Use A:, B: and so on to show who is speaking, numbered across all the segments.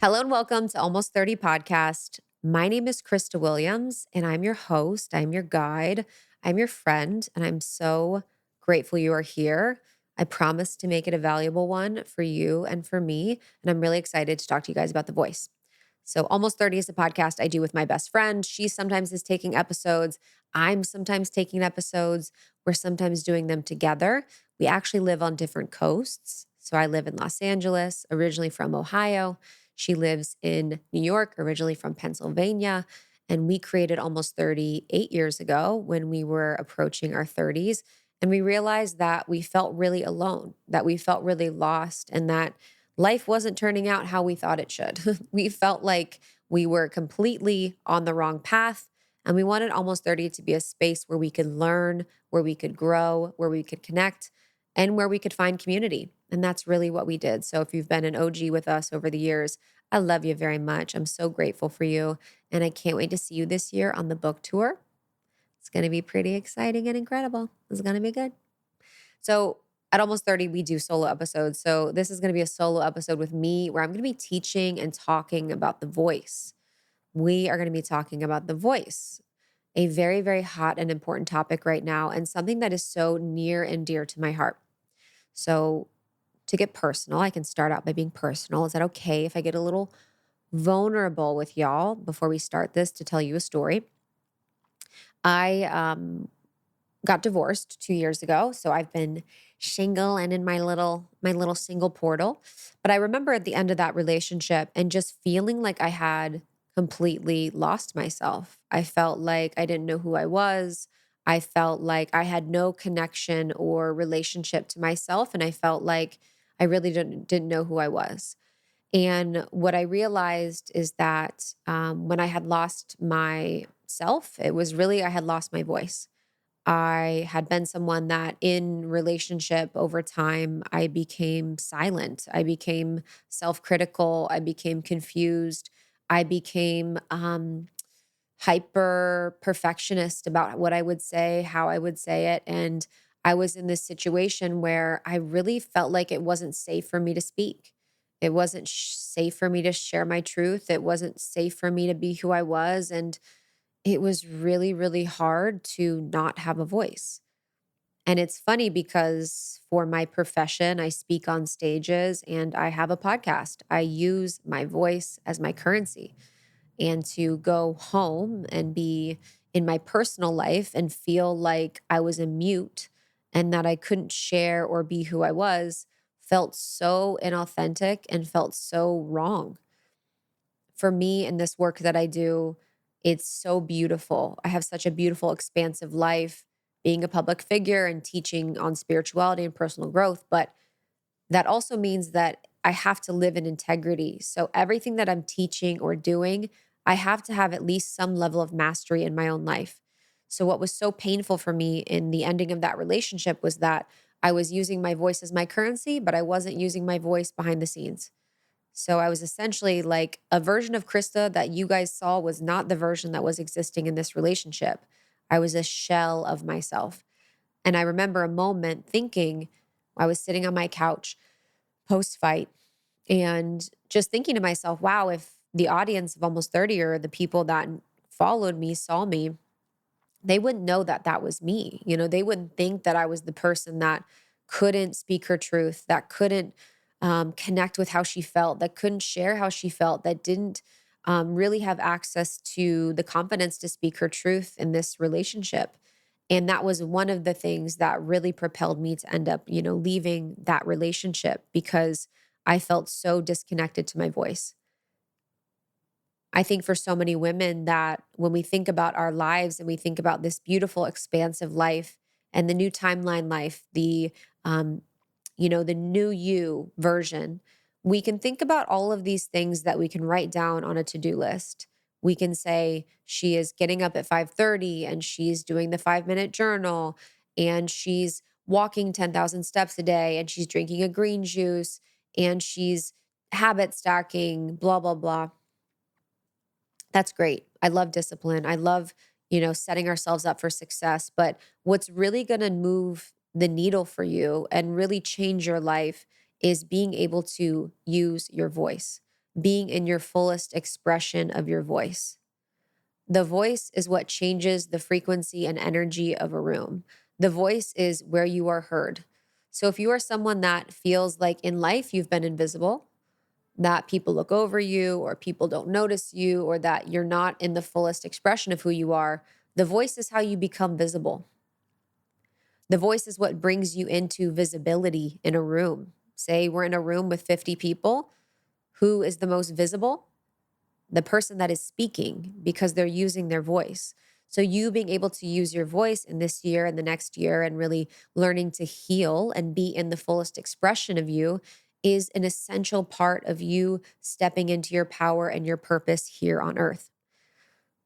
A: Hello and welcome to Almost 30 Podcast. My name is Krista Williams, and I'm your host. I'm your guide. I'm your friend, and I'm so grateful you are here. I promise to make it a valuable one for you and for me. And I'm really excited to talk to you guys about the voice. So, Almost 30 is a podcast I do with my best friend. She sometimes is taking episodes. I'm sometimes taking episodes. We're sometimes doing them together. We actually live on different coasts. So, I live in Los Angeles, originally from Ohio. She lives in New York, originally from Pennsylvania. And we created Almost 30 8 years ago when we were approaching our 30s. And we realized that we felt really alone, that we felt really lost, and that life wasn't turning out how we thought it should. We felt like we were completely on the wrong path. And we wanted Almost 30 to be a space where we could learn, where we could grow, where we could connect, and where we could find community. And that's really what we did. So if you've been an OG with us over the years, I love you very much. I'm so grateful for you. And I can't wait to see you this year on the book tour. It's going to be pretty exciting and incredible. It's going to be good. So at Almost 30, we do solo episodes. So this is going to be a solo episode with me where I'm going to be teaching and talking about the voice. We are going to be talking about the voice, a very, very hot and important topic right now, and something that is so near and dear to my heart. So to get personal, I can start out by being personal. Is that okay if I get a little vulnerable with y'all before we start this to tell you a story? I got divorced 2 years ago, so I've been single and in my little single portal. But I remember at the end of that relationship and just feeling like I had completely lost myself. I felt like I didn't know who I was. I felt like I had no connection or relationship to myself, and I felt like I really didn't know who I was. And what I realized is that when I had lost myself, it was really I had lost my voice. I had been someone that in relationship over time, I became silent. I became self critical. I became confused. I became hyper perfectionist about what I would say, how I would say it. And I was in this situation where I really felt like it wasn't safe for me to speak. It wasn't safe for me to share my truth. It wasn't safe for me to be who I was. And it was really, really hard to not have a voice. And it's funny because for my profession, I speak on stages and I have a podcast. I use my voice as my currency. And to go home and be in my personal life and feel like I was a mute and that I couldn't share or be who I was felt so inauthentic and felt so wrong for me in this work that I do, it's so beautiful. I have such a beautiful, expansive life being a public figure and teaching on spirituality and personal growth. But that also means that I have to live in integrity. So everything that I'm teaching or doing, I have to have at least some level of mastery in my own life. So, what was so painful for me in the ending of that relationship was that I was using my voice as my currency, but I wasn't using my voice behind the scenes. So I was essentially like a version of Krista that you guys saw was not the version that was existing in this relationship. I was a shell of myself. And I remember a moment thinking, I was sitting on my couch post fight and just thinking to myself, wow, if the audience of Almost 30 or the people that followed me saw me, they wouldn't know that that was me. You know, they wouldn't think that I was the person that couldn't speak her truth, that couldn't connect with how she felt, that couldn't share how she felt, that didn't really have access to the confidence to speak her truth in this relationship. And that was one of the things that really propelled me to end up, leaving that relationship because I felt so disconnected to my voice. I think for so many women that when we think about our lives and we think about this beautiful, expansive life and the new timeline life, um, the new you version, we can think about all of these things that we can write down on a to-do list. We can say she is getting up at 5:30 and she's doing the 5-minute journal and she's walking 10,000 steps a day and she's drinking a green juice and she's habit stacking, blah, blah, blah. That's great. I love discipline. I love, setting ourselves up for success. But what's really going to move the needle for you and really change your life is being able to use your voice, being in your fullest expression of your voice. The voice is what changes the frequency and energy of a room. The voice is where you are heard. So if you are someone that feels like in life you've been invisible, that people look over you or people don't notice you or that you're not in the fullest expression of who you are, the voice is how you become visible. The voice is what brings you into visibility in a room. Say we're in a room with 50 people. Who is the most visible? The person that is speaking, because they're using their voice. So you being able to use your voice in this year and the next year and really learning to heal and be in the fullest expression of you is an essential part of you stepping into your power and your purpose here on earth.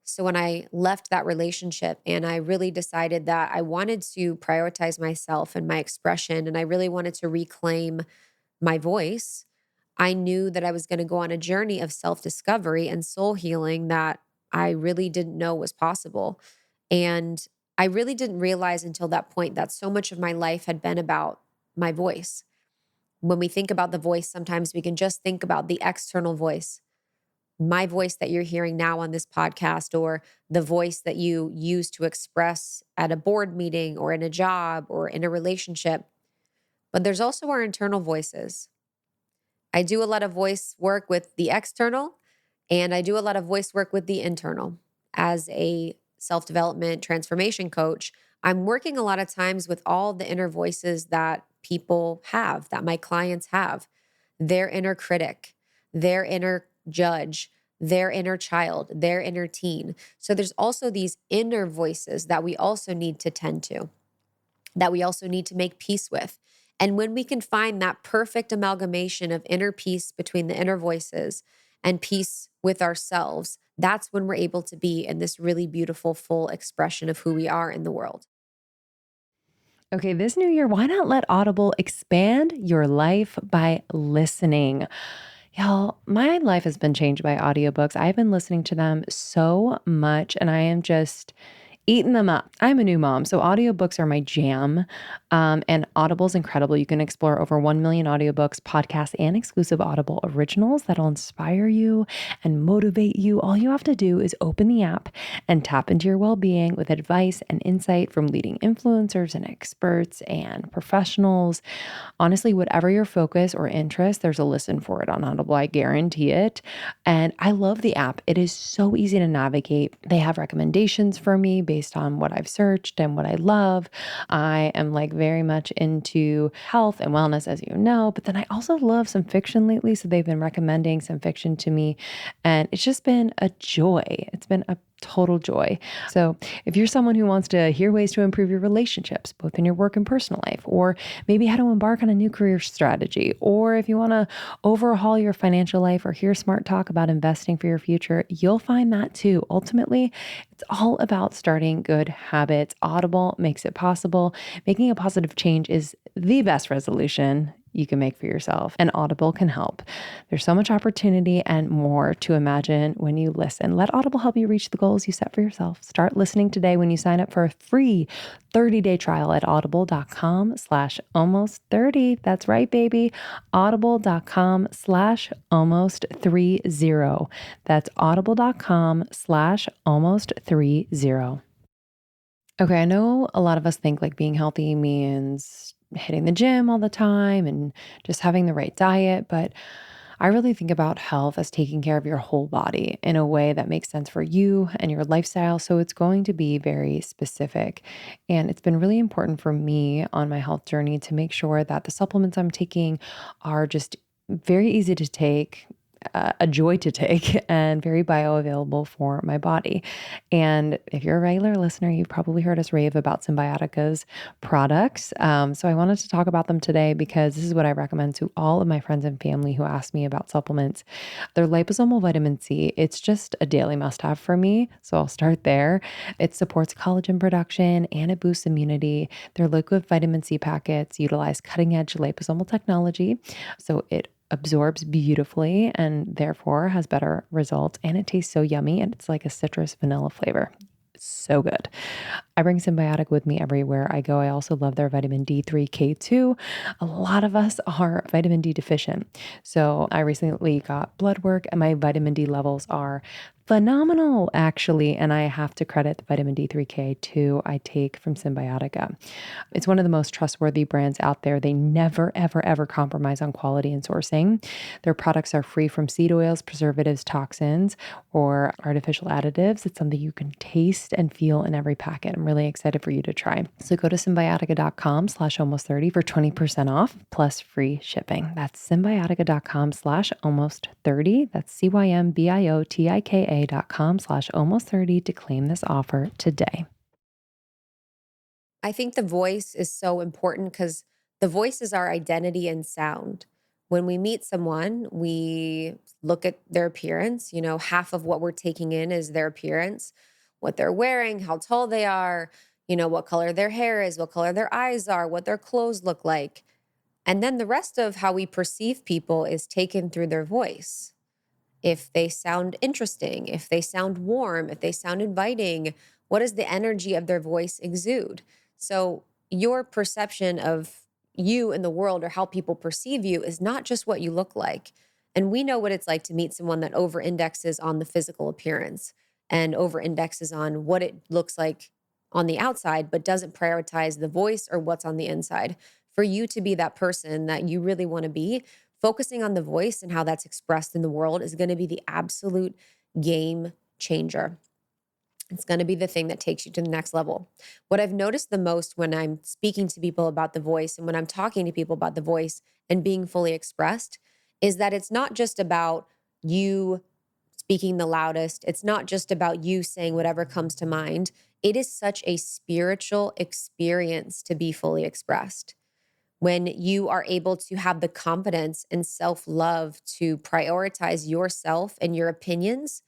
A: So when I left that relationship and I really decided that I wanted to prioritize myself and my expression, and I really wanted to reclaim my voice, I knew that I was going to go on a journey of self discovery and soul healing that I really didn't know was possible. And I really didn't realize until that point that so much of my life had been about my voice. When we think about the voice, sometimes we can just think about the external voice, my voice that you're hearing now on this podcast, or the voice that you use to express at a board meeting or in a job or in a relationship. But there's also our internal voices. I do a lot of voice work with the external, and I do a lot of voice work with the internal. As a self development transformation coach, I'm working a lot of times with all the inner voices that people have, that my clients have, their inner critic, their inner judge, their inner child, their inner teen. So there's also these inner voices that we also need to tend to, that we also need to make peace with. And when we can find that perfect amalgamation of inner peace between the inner voices and peace with ourselves, that's when we're able to be in this really beautiful, full expression of who we are in the world.
B: Okay, this new year, why not let Audible expand your life by listening? Y'all, my life has been changed by audiobooks. I've been listening to them so much, and I am just eating them up. I'm a new mom, so audiobooks are my jam. And Audible's incredible. You can explore over 1 million audiobooks, podcasts, and exclusive Audible originals that'll inspire you and motivate you. All you have to do is open the app and tap into your well-being with advice and insight from leading influencers and experts and professionals. Honestly, whatever your focus or interest, there's a listen for it on Audible. I guarantee it. And I love the app. It is so easy to navigate. They have recommendations for me based on what I've searched and what I love. I am like very much into health and wellness, as you know, but then I also love some fiction lately. So they've been recommending some fiction to me, and it's just been a joy. It's been a total joy. So if you're someone who wants to hear ways to improve your relationships, both in your work and personal life, or maybe how to embark on a new career strategy, or if you want to overhaul your financial life or hear smart talk about investing for your future, you'll find that too. Ultimately, it's all about starting good habits. Audible makes it possible. Making a positive change is the best resolution you can make for yourself, and Audible can help. There's so much opportunity and more to imagine when you listen. Let Audible help you reach the goals you set for yourself. Start listening today when you sign up for a free 30-day trial at audible.com/almost30. That's right, baby. Audible.com/almost30. That's audible.com/almost30. Okay, I know a lot of us think like being healthy means hitting the gym all the time and just having the right diet, but I really think about health as taking care of your whole body in a way that makes sense for you and your lifestyle. So it's going to be very specific. And it's been really important for me on my health journey to make sure that the supplements I'm taking are just very easy to take, a joy to take, and very bioavailable for my body. And if you're a regular listener, you've probably heard us rave about Symbiotica's products. So I wanted to talk about them today because this is what I recommend to all of my friends and family who ask me about supplements. Their liposomal vitamin C, it's just a daily must-have for me. So I'll start there. It supports collagen production and it boosts immunity. Their liquid vitamin C packets utilize cutting-edge liposomal technology. So it absorbs beautifully and therefore has better results. And it tastes so yummy. And it's like a citrus vanilla flavor. So good. I bring Symbiotic with me everywhere I go. I also love their vitamin D3, K2. A lot of us are vitamin D deficient. So I recently got blood work and my vitamin D levels are phenomenal, actually. And I have to credit the vitamin D3K2 I take from Symbiotica. It's one of the most trustworthy brands out there. They never, ever, ever compromise on quality and sourcing. Their products are free from seed oils, preservatives, toxins, or artificial additives. It's something you can taste and feel in every packet. I'm really excited for you to try. So go to symbiotica.com/almost 30 for 20% off plus free shipping. That's symbiotica.com/almost 30. That's CYMBIOTIKA.com/almost 30 to claim this offer today.
A: I think the voice is so important because the voice is our identity and sound. When we meet someone, we look at their appearance. Half of what we're taking in is their appearance, what they're wearing, how tall they are, what color their hair is, what color their eyes are, what their clothes look like. And then the rest of how we perceive people is taken through their voice. If they sound interesting, if they sound warm, if they sound inviting, what does the energy of their voice exude? So, your perception of you in the world or how people perceive you is not just what you look like. And we know what it's like to meet someone that over indexes on the physical appearance and over indexes on what it looks like on the outside, but doesn't prioritize the voice or what's on the inside. For you to be that person that you really want to be, focusing on the voice and how that's expressed in the world is going to be the absolute game changer. It's going to be the thing that takes you to the next level. What I've noticed the most when I'm speaking to people about the voice and when I'm talking to people about the voice and being fully expressed is that it's not just about you speaking the loudest. It's not just about you saying whatever comes to mind. It is such a spiritual experience to be fully expressed when you are able to have the confidence and self love to prioritize yourself and your opinions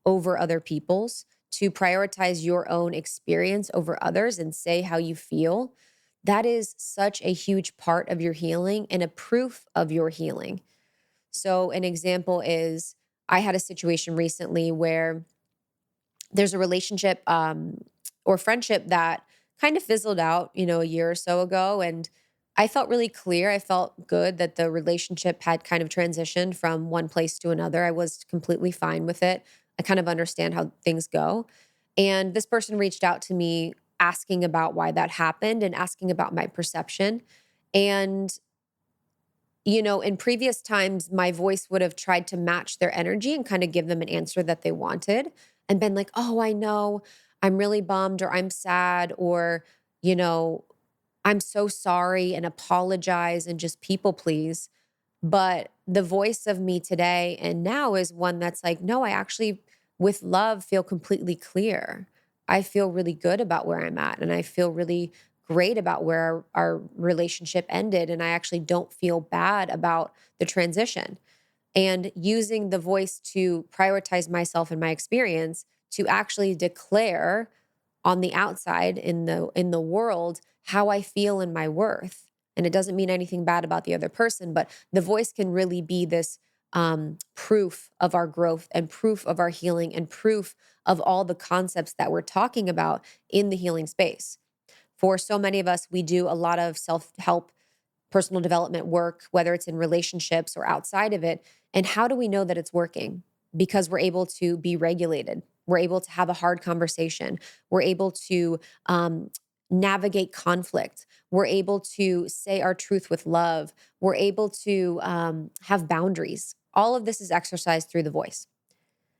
A: over other people's, to prioritize your own experience over others and say how you feel. That is such a huge part of your healing and a proof of your healing. So, an example is I had a situation recently where there's a relationship or friendship that kind of fizzled out, a year or so ago. And I felt really clear. I felt good that the relationship had kind of transitioned from one place to another. I was completely fine with it. I kind of understand how things go. And this person reached out to me asking about why that happened and asking about my perception. And in previous times, my voice would have tried to match their energy and kind of give them an answer that they wanted and been like, oh, I know, I'm really bummed or I'm sad or, you know, I'm so sorry and apologize and just people please. But the voice of me today and now is one that's like, no, I actually, with love, feel completely clear. I feel really good about where I'm at. And I feel really great about where our relationship ended. And I actually don't feel bad about the transition. And using the voice to prioritize myself and my experience to actually declare on the outside in the world how I feel in my worth. And it doesn't mean anything bad about the other person, but the voice can really be this proof of our growth and proof of our healing and proof of all the concepts that we're talking about in the healing space. For so many of us, we do a lot of self help personal development work, whether it's in relationships or outside of it. And how do we know that it's working? Because we're able to be regulated. We're able to have a hard conversation. We're able to navigate conflict. We're able to say our truth with love. We're able to have boundaries. All of this is exercised through the voice.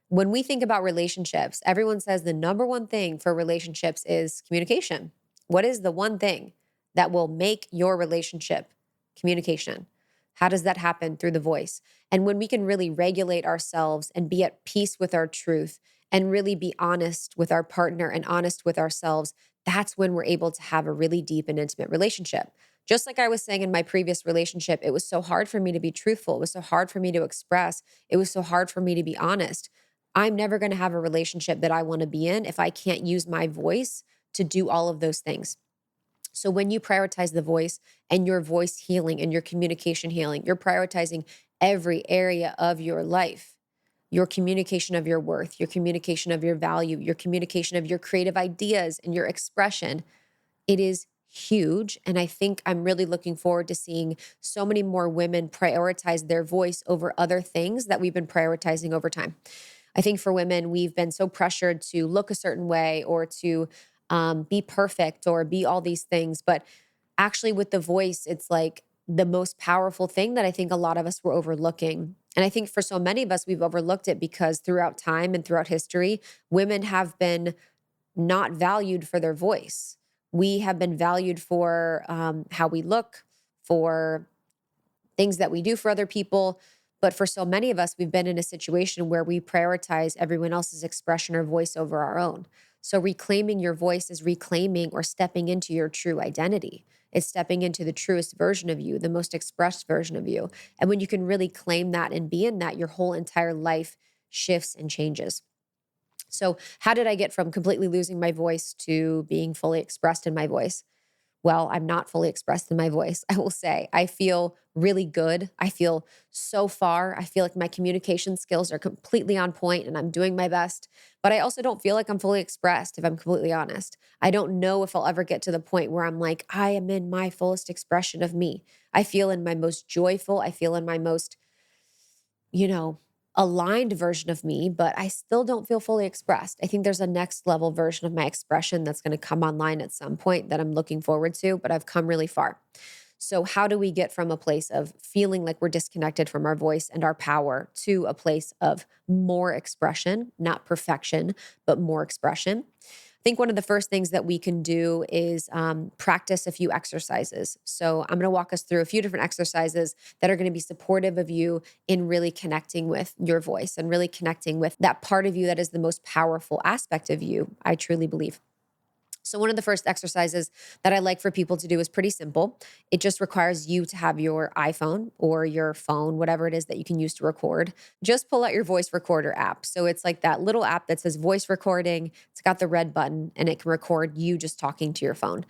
A: When we think about relationships, everyone says the number one thing for relationships is communication. What is the one thing that will make your relationship communication? How does that happen? Through the voice. And when we can really regulate ourselves and be at peace with our truth and really be honest with our partner and honest with ourselves, that's when we're able to have a really deep and intimate relationship. Just like I was saying in my previous relationship, it was so hard for me to be truthful. It was so hard for me to express. It was so hard for me to be honest. I'm never going to have a relationship that I want to be in if I can't use my voice to do all of those things. So when you prioritize the voice and your voice healing and your communication healing, you're prioritizing every area of your life. your communication of your worth, your communication of your value, your communication of your creative ideas and your expression. It is huge. And I think I'm really looking forward to seeing so many more women prioritize their voice over other things that we've been prioritizing over time. I think for women, we've been so pressured to look a certain way or to be perfect or be all these things. But actually, with the voice, it's like the most powerful thing that I think a lot of us were overlooking. And I think for so many of us, we've overlooked it because throughout time and throughout history, women have been not valued for their voice. We have been valued for how we look, for things that we do for other people. But for so many of us, we've been in a situation where we prioritize everyone else's expression or voice over our own. So reclaiming your voice is reclaiming or stepping into your true identity. It's stepping into the truest version of you, the most expressed version of you. And when you can really claim that and be in that, your whole entire life shifts and changes. So, how did I get from completely losing my voice to being fully expressed in my voice? Well, I'm not fully expressed in my voice. I will say I feel really good. I feel so far. I feel like my communication skills are completely on point and I'm doing my best. But I also don't feel like I'm fully expressed, if I'm completely honest. I don't know if I'll ever get to the point where I'm like, I am in my fullest expression of me. I feel in my most joyful, I feel in my most you know, aligned version of me, but I still don't feel fully expressed. I think there's a next level version of my expression that's going to come online at some point that I'm looking forward to, but I've come really far. So, how do we get from a place of feeling like we're disconnected from our voice and our power to a place of more expression, not perfection, but more expression? I think one of the first things that we can do is practice a few exercises. So, I'm going to walk us through a few different exercises that are going to be supportive of you in really connecting with your voice and really connecting with that part of you that is the most powerful aspect of you, I truly believe. So, one of the first exercises that I like for people to do is pretty simple. It just requires you to have your iPhone or your phone, whatever it is that you can use to record. Just pull out your voice recorder app. So, it's like that little app that says voice recording. It's got the red button and it can record you just talking to your phone.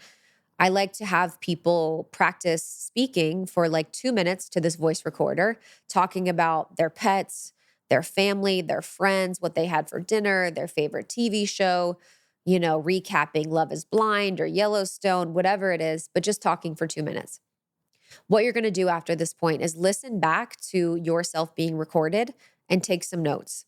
A: I like to have people practice speaking for like 2 minutes to this voice recorder, talking about their pets, their family, their friends, what they had for dinner, their favorite TV show, recapping Love is Blind or Yellowstone, whatever it is, but just talking for 2 minutes. What you're going to do after this point is listen back to yourself being recorded and take some notes.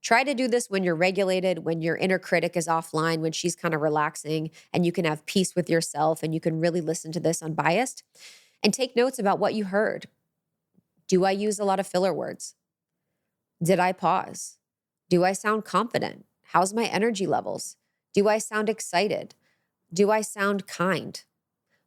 A: Try to do this when you're regulated, when your inner critic is offline, when she's kind of relaxing, and you can have peace with yourself and you can really listen to this unbiased. And take notes about what you heard. Do I use a lot of filler words? Did I pause? Do I sound confident? How's my energy levels? Do I sound excited? Do I sound kind?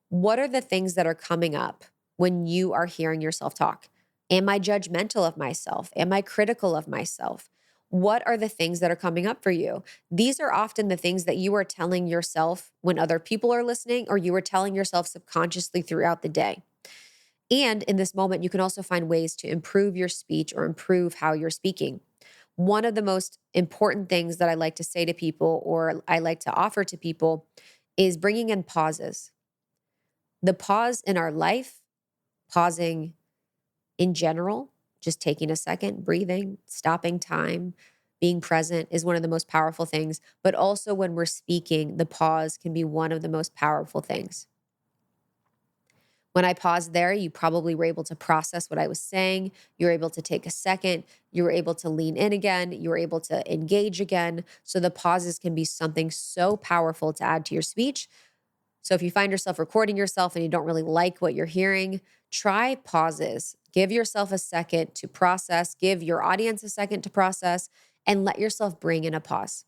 A: What are the things that are coming up when you are hearing yourself talk? Am I judgmental of myself? Am I critical of myself? What are the things that are coming up for you? These are often the things that you are telling yourself when other people are listening, or you are telling yourself subconsciously throughout the day. And in this moment, you can also find ways to improve your speech or improve how you're speaking. One of the most important things that I like to say to people or I like to offer to people is bringing in pauses. The pause in our life, pausing in general, just taking a second, breathing, stopping time, being present is one of the most powerful things. But also when we're speaking, the pause can be one of the most powerful things. When I paused there, you probably were able to process what I was saying. You were able to take a second. You were able to lean in again. You were able to engage again. So the pauses can be something so powerful to add to your speech. So if you find yourself recording yourself and you don't really like what you're hearing, try pauses. Give yourself a second to process, give your audience a second to process, and let yourself bring in a pause.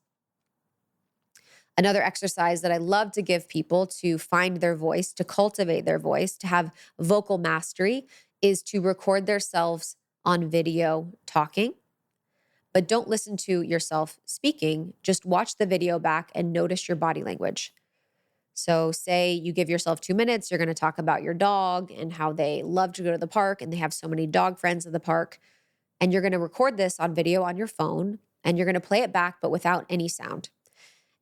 A: Another exercise that I love to give people to find their voice, to cultivate their voice, to have vocal mastery is to record themselves on video talking. But don't listen to yourself speaking. Just watch the video back and notice your body language. So, say you give yourself 2 minutes, you're going to talk about your dog and how they love to go to the park and they have so many dog friends at the park. And you're going to record this on video on your phone and you're going to play it back, but without any sound.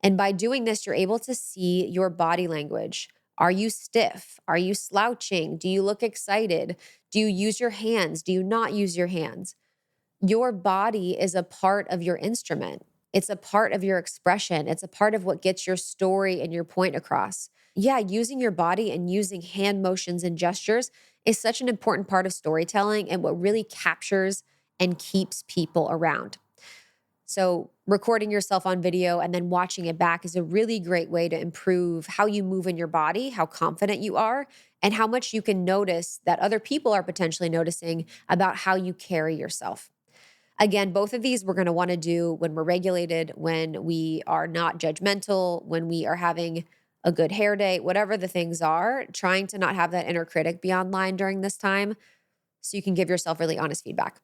A: And by doing this, you're able to see your body language. Are you stiff? Are you slouching? Do you look excited? Do you use your hands? Do you not use your hands? Your body is a part of your instrument. It's a part of your expression. It's a part of what gets your story and your point across. Yeah, using your body and using hand motions and gestures is such an important part of storytelling and what really captures and keeps people around. So, recording yourself on video and then watching it back is a really great way to improve how you move in your body, how confident you are, and how much you can notice that other people are potentially noticing about how you carry yourself. Again, both of these we're going to want to do when we're regulated, when we are not judgmental, when we are having a good hair day, whatever the things are, trying to not have that inner critic be online during this time so you can give yourself really honest feedback.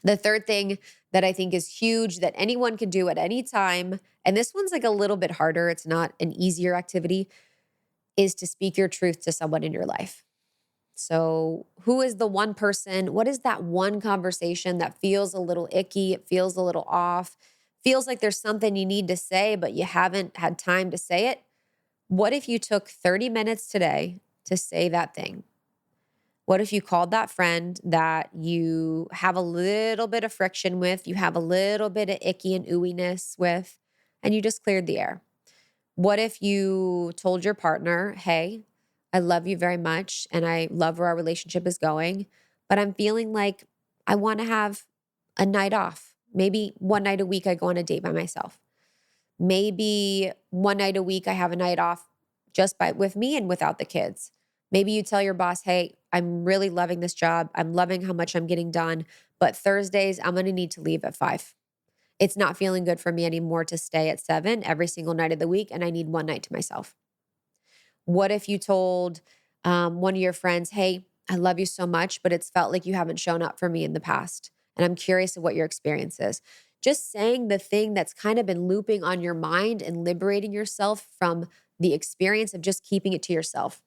A: The third thing that I think is huge that anyone can do at any time, and this one's like a little bit harder, it's not an easier activity, is to speak your truth to someone in your life. So, who is the one person? What is that one conversation that feels a little icky? It feels a little off, feels like there's something you need to say, but you haven't had time to say it. What if you took 30 minutes today to say that thing? What if you called that friend that you have a little bit of friction with, you have a little bit of icky and ooiness with, and you just cleared the air? What if you told your partner, hey, I love you very much and I love where our relationship is going, but I'm feeling like I want to have a night off. Maybe one night a week I go on a date by myself. Maybe one night a week I have a night off just by with me and without the kids. Maybe you tell your boss, "Hey, I'm really loving this job. I'm loving how much I'm getting done, but Thursdays I'm going to need to leave at 5. It's not feeling good for me anymore to stay at 7 every single night of the week and I need one night to myself." What if you told one of your friends, "Hey, I love you so much, but it's felt like you haven't shown up for me in the past. And I'm curious of what your experience is." Just saying the thing that's kind of been looping on your mind and liberating yourself from the experience of just keeping it to yourself.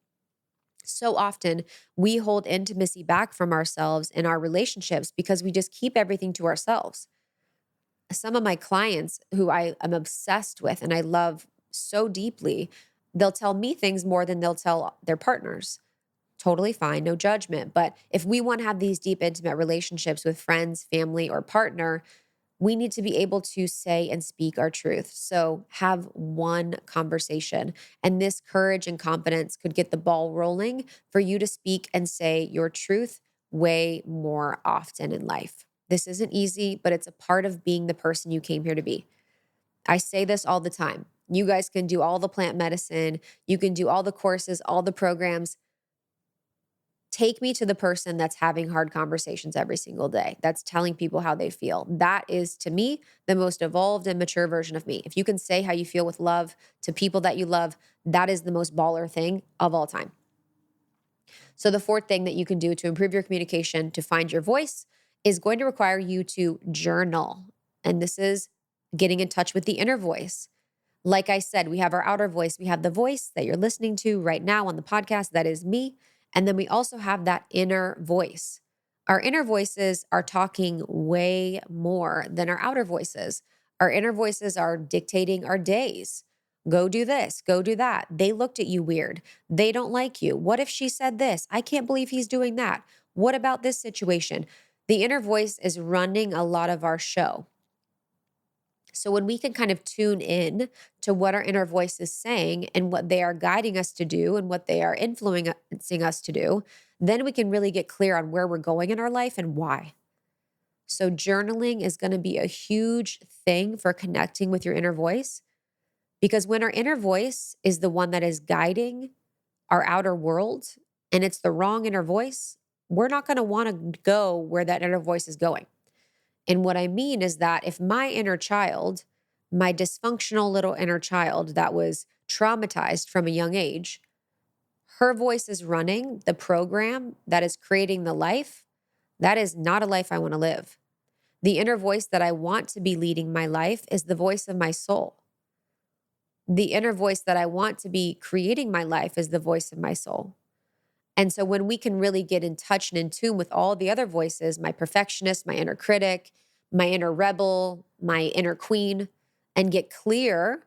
A: So often we hold intimacy back from ourselves in our relationships because we just keep everything to ourselves. Some of my clients who I am obsessed with and I love so deeply, they'll tell me things more than they'll tell their partners. Totally fine, no judgment. But if we want to have these deep, intimate relationships with friends, family, or partner, we need to be able to say and speak our truth. So have one conversation. And this courage and confidence could get the ball rolling for you to speak and say your truth way more often in life. This isn't easy, but it's a part of being the person you came here to be. I say this all the time. You guys can do all the plant medicine, you can do all the courses, all the programs. Take me to the person that's having hard conversations every single day, that's telling people how they feel. That is, to me, the most evolved and mature version of me. If you can say how you feel with love to people that you love, that is the most baller thing of all time. So, the fourth thing that you can do to improve your communication, to find your voice, is going to require you to journal. And this is getting in touch with the inner voice. Like I said, we have our outer voice. We have the voice that you're listening to right now on the podcast. That is me. And then we also have that inner voice. Our inner voices are talking way more than our outer voices. Our inner voices are dictating our days. Go do this, go do that. They looked at you weird. They don't like you. What if she said this? I can't believe he's doing that. What about this situation? The inner voice is running a lot of our show. So when we can kind of tune in to what our inner voice is saying and what they are guiding us to do and what they are influencing us to do, then we can really get clear on where we're going in our life and why. So journaling is going to be a huge thing for connecting with your inner voice, because when our inner voice is the one that is guiding our outer world and it's the wrong inner voice, we're not going to want to go where that inner voice is going. And what I mean is that if my inner child, my dysfunctional little inner child that was traumatized from a young age, her voice is running the program that is creating the life, that is not a life I want to live. The inner voice that I want to be leading my life is the voice of my soul. The inner voice that I want to be creating my life is the voice of my soul. And so when we can really get in touch and in tune with all the other voices, my perfectionist, my inner critic, my inner rebel, my inner queen, and get clear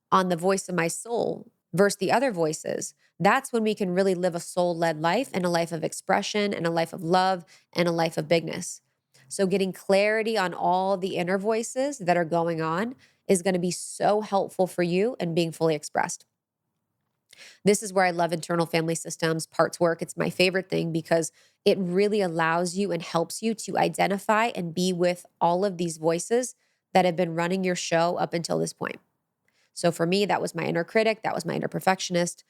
A: on the voice of my soul versus the other voices, that's when we can really live a soul-led life and a life of expression and a life of love and a life of bigness. So getting clarity on all the inner voices that are going on is going to be so helpful for you and being fully expressed. This is where I love internal family systems, parts work. It's my favorite thing because it really allows you and helps you to identify and be with all of these voices that have been running your show up until this point. So for me, that was my inner critic, that was my inner perfectionist.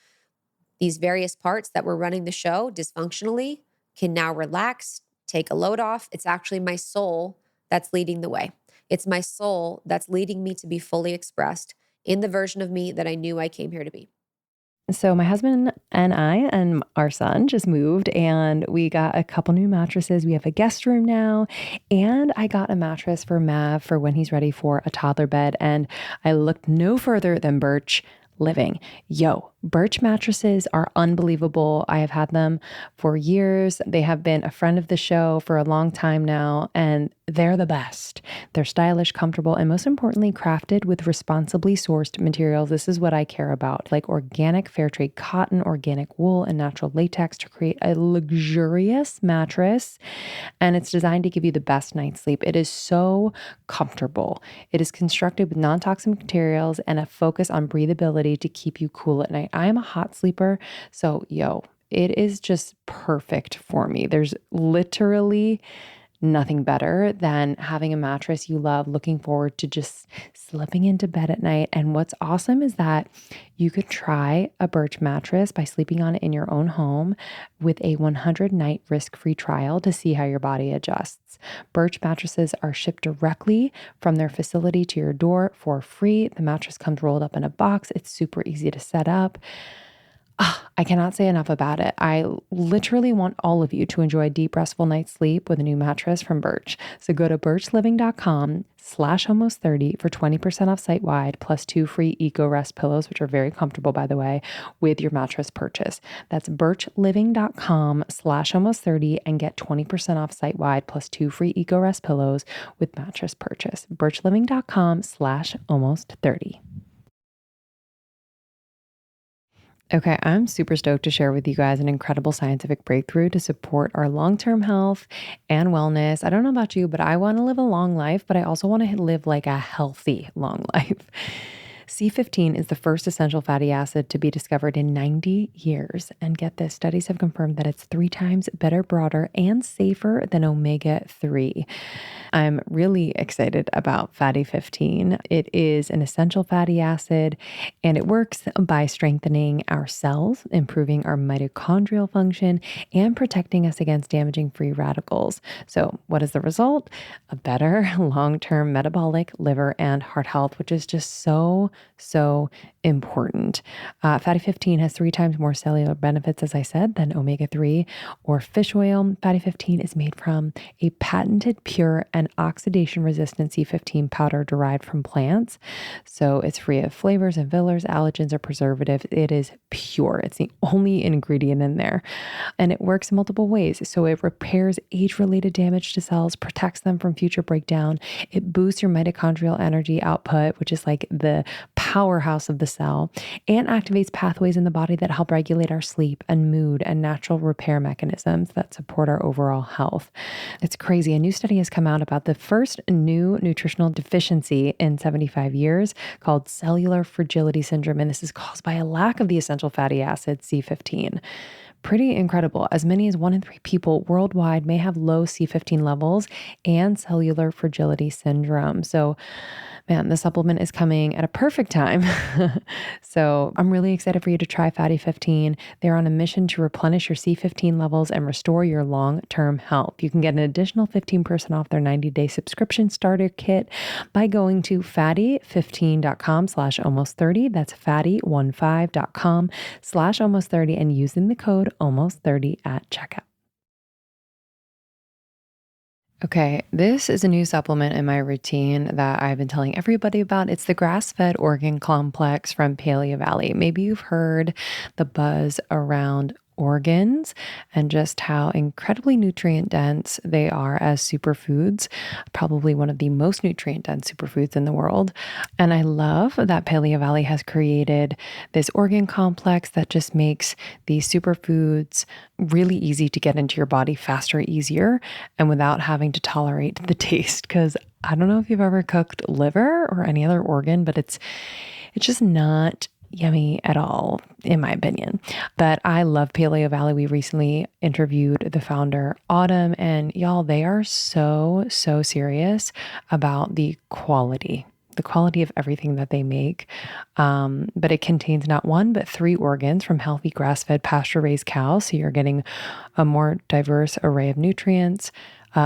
A: These various parts that were running the show dysfunctionally can now relax, take a load off. It's actually my soul that's leading the way. It's my soul that's leading me to be fully expressed in the version of me that I knew I came here to be.
B: So my husband and I and our son just moved and we got a couple new mattresses. We have a guest room now, and I got a mattress for Mav for when he's ready for a toddler bed. And I looked no further than Birch Living. Yo, Birch mattresses are unbelievable. I have had them for years. They have been a friend of the show for a long time now, and they're the best. They're stylish, comfortable, and most importantly, crafted with responsibly sourced materials. This is what I care about, like organic fair trade cotton, organic wool, and natural latex to create a luxurious mattress. And it's designed to give you the best night's sleep. It is so comfortable. It is constructed with non-toxic materials and a focus on breathability to keep you cool at night. I am a hot sleeper, so it is just perfect for me. There's literally nothing better than having a mattress you love, looking forward to just slipping into bed at night. And what's awesome is that you could try a Birch mattress by sleeping on it in your own home with a 100-night risk-free trial to see how your body adjusts. Birch mattresses are shipped directly from their facility to your door for free. The mattress comes rolled up in a box. It's super easy to set up. I cannot say enough about it. I literally want all of you to enjoy a deep, restful night's sleep with a new mattress from Birch. So go to birchliving.com/almost30 for 20% off site-wide plus 2 free Eco Rest pillows, which are very comfortable, by the way, with your mattress purchase. That's birchliving.com/almost30 and get 20% off site-wide plus 2 free Eco Rest pillows with mattress purchase. birchliving.com/almost30. Okay, I'm super stoked to share with you guys an incredible scientific breakthrough to support our long-term health and wellness. I don't know about you, but I want to live a long life, but I also want to live like a healthy long life. C15 is the first essential fatty acid to be discovered in 90 years. And get this, studies have confirmed that it's 3 times better, broader, and safer than omega-3. I'm really excited about fatty 15. It is an essential fatty acid, and it works by strengthening our cells, improving our mitochondrial function, and protecting us against damaging free radicals. So what is the result? A better long-term metabolic, liver, and heart health, which is just so important. Fatty 15 has 3 times more cellular benefits, as I said, than omega-3 or fish oil. Fatty 15 is made from a patented pure and oxidation-resistant C15 powder derived from plants. So it's free of flavors and fillers, allergens, or preservatives. It is pure. It's the only ingredient in there. And it works in multiple ways. So it repairs age-related damage to cells, protects them from future breakdown. It boosts your mitochondrial energy output, which is like the powerhouse of the cell, and activates pathways in the body that help regulate our sleep and mood and natural repair mechanisms that support our overall health. It's crazy. A new study has come out about the first new nutritional deficiency in 75 years called cellular fragility syndrome. And this is caused by a lack of the essential fatty acid C15. Pretty incredible. As many as 1 in 3 people worldwide may have low C15 levels and cellular fragility syndrome. So, man, the supplement is coming at a perfect time. So I'm really excited for you to try Fatty 15. They're on a mission to replenish your C15 levels and restore your long-term health. You can get an additional 15% off their 90-day subscription starter kit by going to fatty15.com/almost30. That's fatty15.com/almost30 and using the code almost30 at checkout. Okay, this is a new supplement in my routine that I've been telling everybody about. It's the grass-fed organ complex from Paleo Valley. Maybe you've heard the buzz around organs and just how incredibly nutrient dense they are as superfoods, probably one of the most nutrient dense superfoods in the world. And I love that Paleo Valley has created this organ complex that just makes these superfoods really easy to get into your body faster, easier, and without having to tolerate the taste. Because I don't know if you've ever cooked liver or any other organ, but it's just not yummy at all, in my opinion. But I love Paleo Valley. We recently interviewed the founder, Autumn, and y'all, they are so, so serious about the quality of everything that they make. But it contains not one, but three organs from healthy grass fed pasture raised cows. So you're getting a more diverse array of nutrients.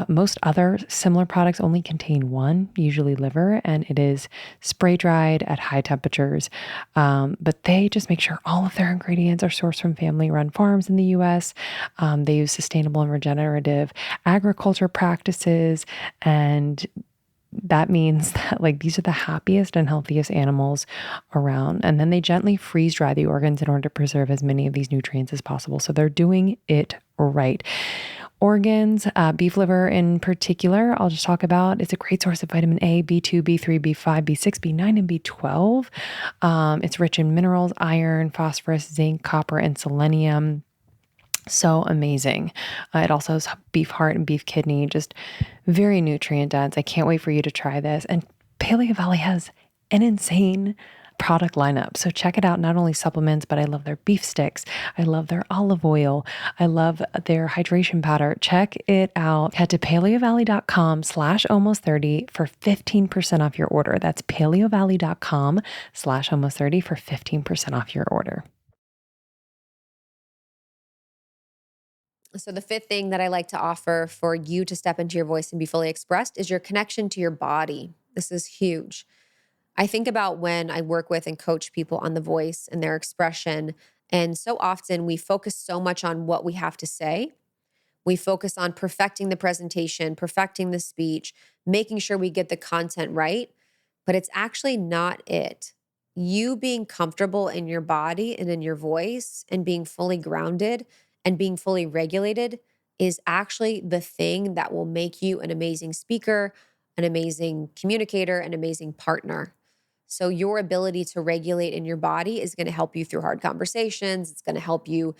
B: Most other similar products only contain one, usually liver, and it is spray dried at high temperatures. But they just make sure all of their ingredients are sourced from family run farms in the US. They use sustainable and regenerative agriculture practices. And that means that like these are the happiest and healthiest animals around. And then they gently freeze dry the organs in order to preserve as many of these nutrients as possible. So they're doing it right. Organs, beef liver in particular, I'll just talk about. It's a great source of vitamin A, B2, B3, B5, B6, B9, and B12. It's rich in minerals, iron, phosphorus, zinc, copper, and selenium. So amazing. It also has beef heart and beef kidney, just very nutrient dense. I can't wait for you to try this. And Paleo Valley has an insane product lineup. So check it out. Not only supplements, but I love their beef sticks. I love their olive oil. I love their hydration powder. Check it out. Head to paleovalley.com/almost30 for 15% off your order. That's paleovalley.com/almost30 for 15% off your order.
A: So, the fifth thing that I like to offer for you to step into your voice and be fully expressed is your connection to your body. This is huge. I think about when I work with and coach people on the voice and their expression. And so often we focus so much on what we have to say. We focus on perfecting the presentation, perfecting the speech, making sure we get the content right. But it's actually not it. You being comfortable in your body and in your voice and being fully grounded and being fully regulated is actually the thing that will make you an amazing speaker, an amazing communicator, an amazing partner. So, your ability to regulate in your body is going to help you through hard conversations. It's going to help you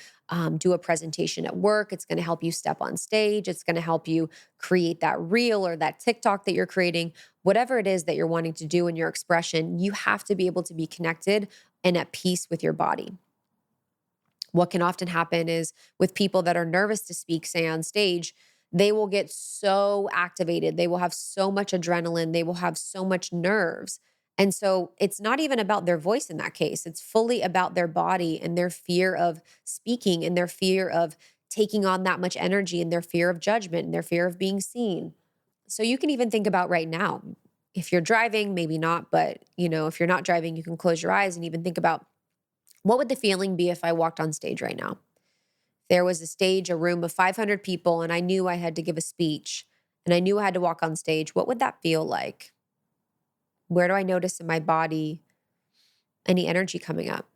A: do a presentation at work. It's going to help you step on stage. It's going to help you create that reel or that TikTok that you're creating. Whatever it is that you're wanting to do in your expression, you have to be able to be connected and at peace with your body. What can often happen is with people that are nervous to speak, say on stage, they will get so activated. They will have so much adrenaline. They will have so much nerves. And so it's not even about their voice in that case. It's fully about their body and their fear of speaking and their fear of taking on that much energy and their fear of judgment and their fear of being seen. So you can even think about right now. If you're driving, maybe not, but if you're not driving, you can close your eyes and even think about what would the feeling be if I walked on stage right now? There was a stage, a room of 500 people, and I knew I had to give a speech and I knew I had to walk on stage. What would that feel like? Where do I notice in my body any energy coming up?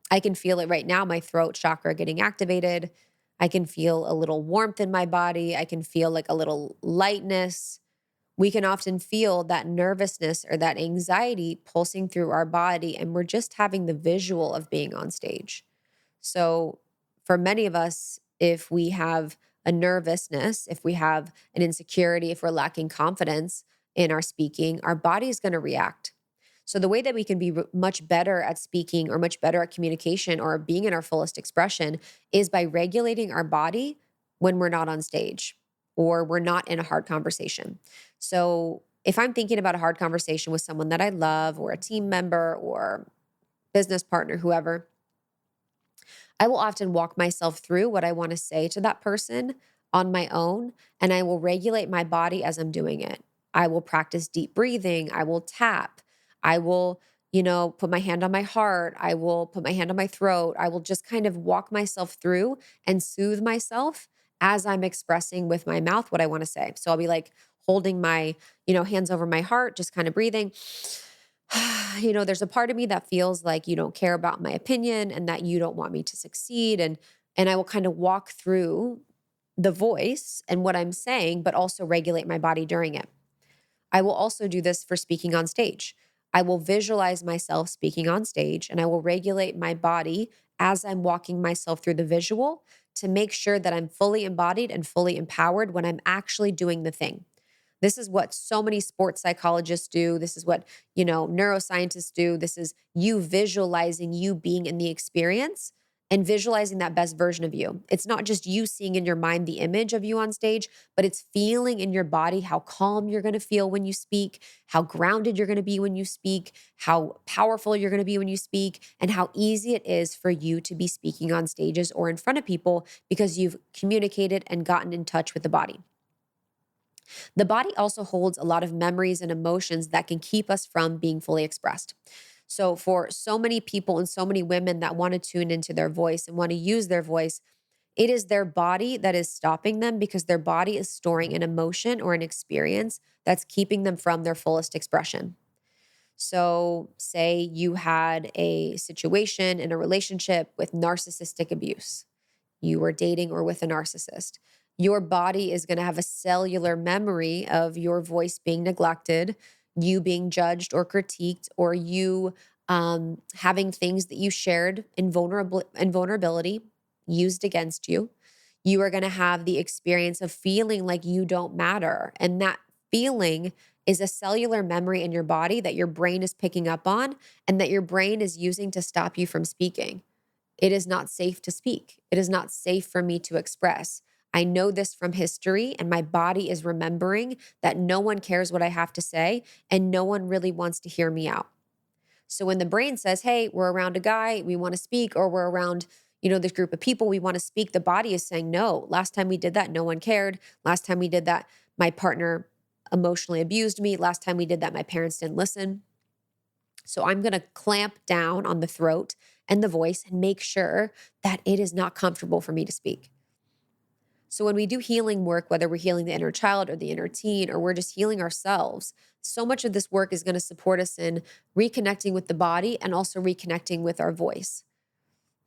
A: I can feel it right now, my throat chakra getting activated. I can feel a little warmth in my body. I can feel like a little lightness. We can often feel that nervousness or that anxiety pulsing through our body, and we're just having the visual of being on stage. So, for many of us, if we have a nervousness, if we have an insecurity, if we're lacking confidence in our speaking, our body is going to react. So, the way that we can be much better at speaking or much better at communication or being in our fullest expression is by regulating our body when we're not on stage or we're not in a hard conversation. So, if I'm thinking about a hard conversation with someone that I love or a team member or business partner, whoever, I will often walk myself through what I want to say to that person on my own, and I will regulate my body as I'm doing it. I will practice deep breathing. I will tap. I will, put my hand on my heart. I will put my hand on my throat. I will just kind of walk myself through and soothe myself as I'm expressing with my mouth what I want to say. So I'll be like holding my, hands over my heart, just kind of breathing there's a part of me that feels like you don't care about my opinion and that you don't want me to succeed. And I will kind of walk through the voice and what I'm saying, but also regulate my body during it. I will also do this for speaking on stage. I will visualize myself speaking on stage and I will regulate my body as I'm walking myself through the visual to make sure that I'm fully embodied and fully empowered when I'm actually doing the thing. This is what so many sports psychologists do. This is what, neuroscientists do. This is you visualizing you being in the experience and visualizing that best version of you. It's not just you seeing in your mind the image of you on stage, but it's feeling in your body how calm you're going to feel when you speak, how grounded you're going to be when you speak, how powerful you're going to be when you speak, and how easy it is for you to be speaking on stages or in front of people because you've communicated and gotten in touch with the body. The body also holds a lot of memories and emotions that can keep us from being fully expressed. So, for so many people and so many women that want to tune into their voice and want to use their voice, it is their body that is stopping them because their body is storing an emotion or an experience that's keeping them from their fullest expression. So, say you had a situation in a relationship with narcissistic abuse, you were dating or with a narcissist, your body is going to have a cellular memory of your voice being neglected, you being judged or critiqued, or you having things that you shared in vulnerability used against you. You are going to have the experience of feeling like you don't matter. And that feeling is a cellular memory in your body that your brain is picking up on and that your brain is using to stop you from speaking. It is not safe to speak. It is not safe for me to express. I know this from history, and my body is remembering that no one cares what I have to say, and no one really wants to hear me out. So when the brain says, hey, we're around a guy, we want to speak, or we're around, this group of people, we want to speak, the body is saying, no, last time we did that, no one cared. Last time we did that, my partner emotionally abused me. Last time we did that, my parents didn't listen. So I'm going to clamp down on the throat and the voice and make sure that it is not comfortable for me to speak. So when we do healing work, whether we're healing the inner child or the inner teen, or we're just healing ourselves, so much of this work is going to support us in reconnecting with the body and also reconnecting with our voice.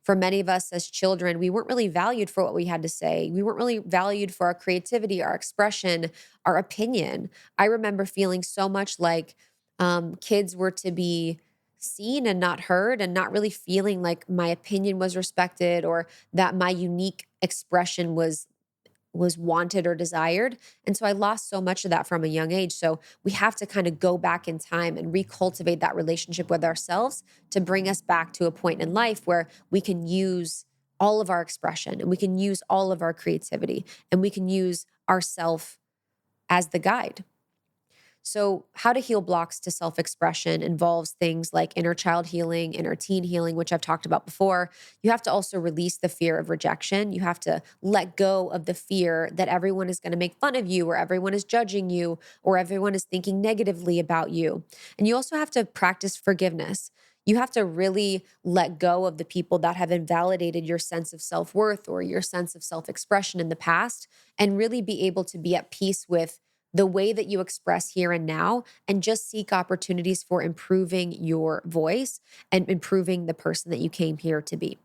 A: For many of us as children, we weren't really valued for what we had to say. We weren't really valued for our creativity, our expression, our opinion. I remember feeling so much like kids were to be seen and not heard, and not really feeling like my opinion was respected or that my unique expression was wanted or desired. And so I lost so much of that from a young age. So we have to kind of go back in time and recultivate that relationship with ourselves to bring us back to a point in life where we can use all of our expression and we can use all of our creativity and we can use ourself as the guide. So, how to heal blocks to self expression involves things like inner child healing, inner teen healing, which I've talked about before. You have to also release the fear of rejection. You have to let go of the fear that everyone is going to make fun of you, or everyone is judging you, or everyone is thinking negatively about you. And you also have to practice forgiveness. You have to really let go of the people that have invalidated your sense of self worth or your sense of self expression in the past, and really be able to be at peace with the way that you express here and now, and just seek opportunities for improving your voice and improving the person that you came here to be.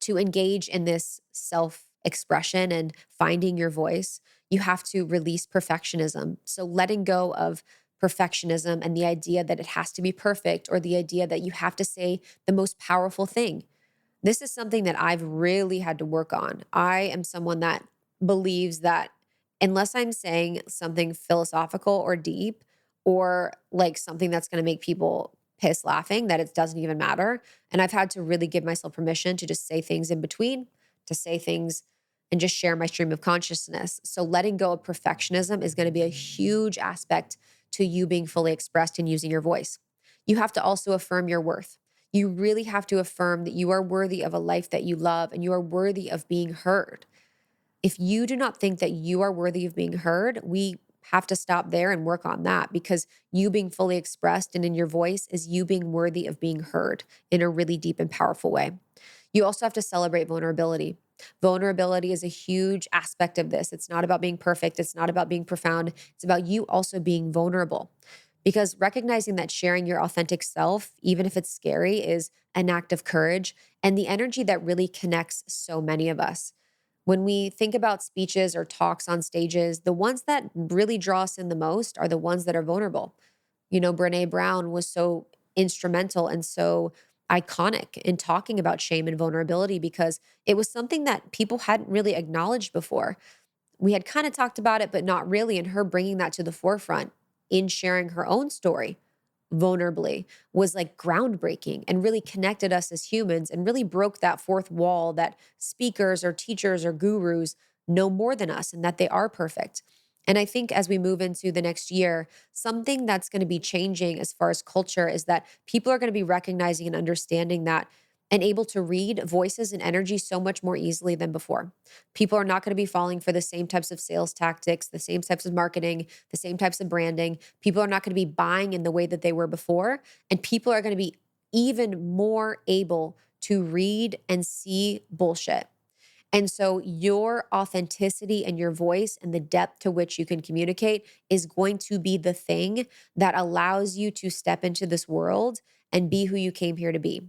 A: To engage in this self expression and finding your voice, you have to release perfectionism. So, letting go of perfectionism and the idea that it has to be perfect, or the idea that you have to say the most powerful thing. This is something that I've really had to work on. I am someone that believes that unless I'm saying something philosophical or deep, or like something that's going to make people piss laughing, that it doesn't even matter. And I've had to really give myself permission to just say things in between, to say things and just share my stream of consciousness. So letting go of perfectionism is going to be a huge aspect to you being fully expressed and using your voice. You have to also affirm your worth. You really have to affirm that you are worthy of a life that you love and you are worthy of being heard. If you do not think that you are worthy of being heard, we have to stop there and work on that, because you being fully expressed and in your voice is you being worthy of being heard in a really deep and powerful way. You also have to celebrate vulnerability. Vulnerability is a huge aspect of this. It's not about being perfect. It's not about being profound. It's about you also being vulnerable. Because recognizing that sharing your authentic self, even if it's scary, is an act of courage and the energy that really connects so many of us. When we think about speeches or talks on stages, the ones that really draw us in the most are the ones that are vulnerable. Brene Brown was so instrumental and so iconic in talking about shame and vulnerability because it was something that people hadn't really acknowledged before. We had kind of talked about it, but not really. And her bringing that to the forefront in sharing her own story vulnerably was like groundbreaking and really connected us as humans and really broke that fourth wall that speakers or teachers or gurus know more than us and that they are perfect. And I think as we move into the next year, something that's going to be changing as far as culture is that people are going to be recognizing and understanding that and able to read voices and energy so much more easily than before. People are not going to be falling for the same types of sales tactics, the same types of marketing, the same types of branding. People are not going to be buying in the way that they were before. And people are going to be even more able to read and see bullshit. And so your authenticity and your voice and the depth to which you can communicate is going to be the thing that allows you to step into this world and be who you came here to be.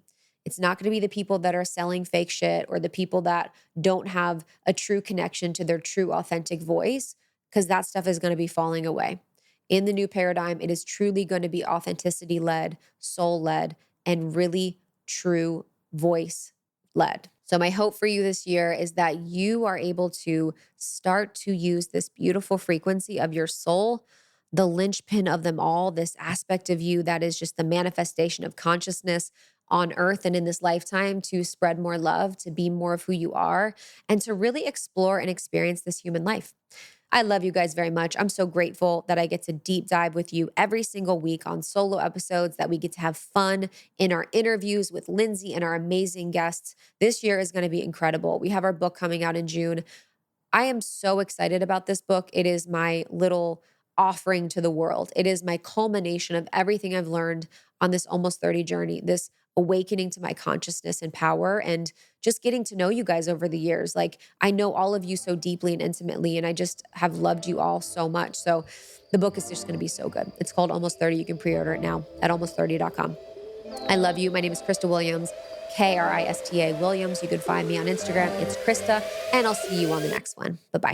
A: It's not going to be the people that are selling fake shit or the people that don't have a true connection to their true authentic voice, because that stuff is going to be falling away. In the new paradigm, it is truly going to be authenticity led, soul led, and really true voice led. So, my hope for you this year is that you are able to start to use this beautiful frequency of your soul, the linchpin of them all, this aspect of you that is just the manifestation of consciousness on earth and in this lifetime to spread more love, to be more of who you are, and to really explore and experience this human life. I love you guys very much. I'm so grateful that I get to deep dive with you every single week on solo episodes, that we get to have fun in our interviews with Lindsay and our amazing guests. This year is going to be incredible. We have our book coming out in June. I am so excited about this book. It is my little offering to the world. It is my culmination of everything I've learned on this almost 30 journey, this awakening to my consciousness and power, and just getting to know you guys over the years. Like, I know all of you so deeply and intimately, and I just have loved you all so much. So the book is just going to be so good. It's called Almost 30. You can pre-order it now at almost30.com. I love you. My name is Krista Williams, Krista Williams. You can find me on Instagram. It's Krista, and I'll see you on the next one. Bye-bye.